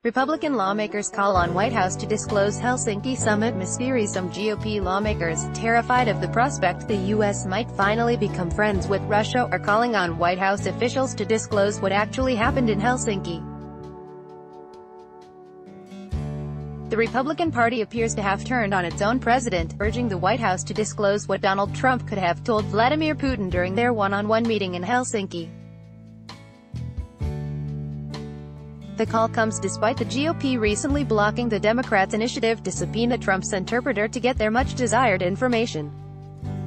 Republican lawmakers call on White House to disclose Helsinki summit mystery. Some GOP lawmakers, terrified of the prospect the U.S. might finally become friends with Russia, are calling on White House officials to disclose what actually happened in Helsinki. The Republican Party appears to have turned on its own president, urging the White House to disclose what Donald Trump could have told Vladimir Putin during their one-on-one meeting in Helsinki. The call comes despite the GOP recently blocking the Democrats' initiative to subpoena Trump's interpreter to get their much-desired information.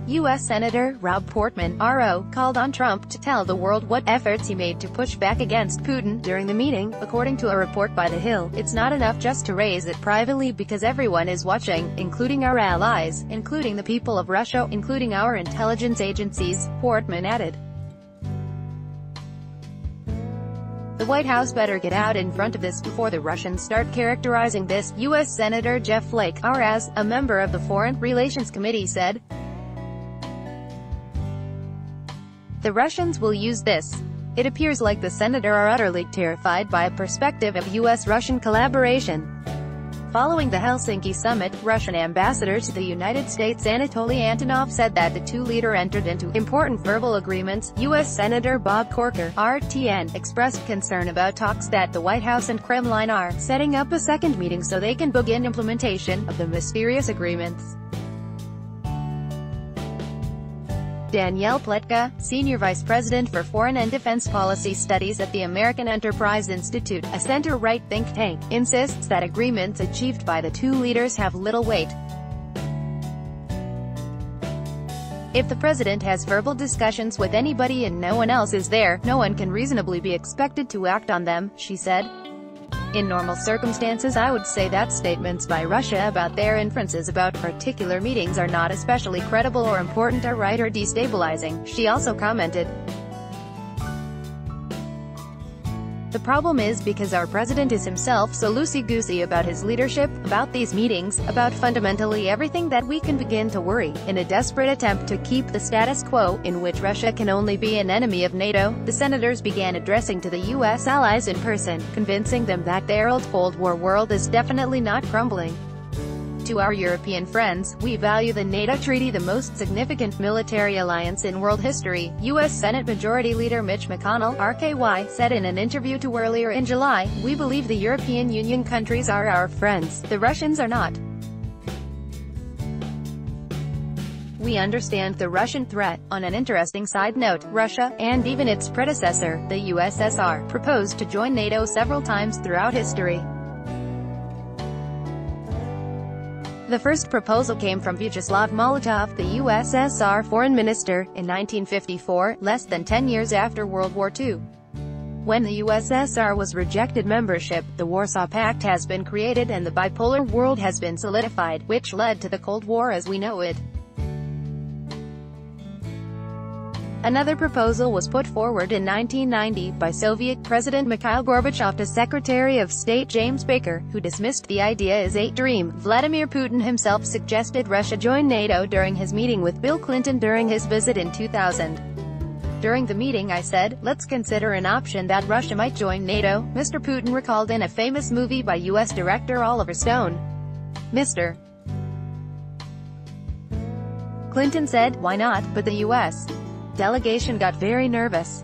U.S. Senator Rob Portman, RO, called on Trump to tell the world what efforts he made to push back against Putin during the meeting. According to a report by The Hill, it's not enough just to raise it privately because everyone is watching, including our allies, including the people of Russia, including our intelligence agencies, Portman added. The White House better get out in front of this before the Russians start characterizing this, U.S. Senator Jeff Flake, RS, a member of the Foreign Relations Committee, said. The Russians will use this. It appears like the senator are utterly terrified by a perspective of U.S.-Russian collaboration. Following the Helsinki summit, Russian ambassador to the United States Anatoly Antonov said that the two leaders entered into important verbal agreements. U.S. Senator Bob Corker, RTN, expressed concern about talks that the White House and Kremlin are setting up a second meeting so they can begin implementation of the mysterious agreements. Danielle Pletka, Senior Vice President for Foreign and Defense Policy Studies at the American Enterprise Institute, a center-right think tank, insists that agreements achieved by the two leaders have little weight. If the president has verbal discussions with anybody and no one else is there, no one can reasonably be expected to act on them, she said. In normal circumstances, I would say that statements by Russia about their inferences about particular meetings are not especially credible or important or right or destabilizing, she also commented. The problem is because our president is himself so loosey-goosey about his leadership, about these meetings, about fundamentally everything that we can begin to worry. In a desperate attempt to keep the status quo, in which Russia can only be an enemy of NATO, the senators began addressing to the U.S. allies in person, convincing them that their old Cold War world is definitely not crumbling. To our European friends, we value the NATO treaty, the most significant military alliance in world history, U.S. Senate Majority Leader Mitch McConnell, RKY, said in an interview to earlier in July. We believe the European Union countries are our friends, the Russians are not. We understand the Russian threat. On an interesting side note, Russia, and even its predecessor, the USSR, proposed to join NATO several times throughout history. The first proposal came from Vyacheslav Molotov, the USSR foreign minister, in 1954, less than 10 years after World War II. When the USSR was rejected membership, the Warsaw Pact has been created and the bipolar world has been solidified, which led to the Cold War as we know it. Another proposal was put forward in 1990 by Soviet President Mikhail Gorbachev to Secretary of State James Baker, who dismissed the idea as a dream. Vladimir Putin himself suggested Russia join NATO during his meeting with Bill Clinton during his visit in 2000. During the meeting I said, let's consider an option that Russia might join NATO, Mr. Putin recalled in a famous movie by U.S. director Oliver Stone. Mr. Clinton said, why not, but the U.S. delegation got very nervous.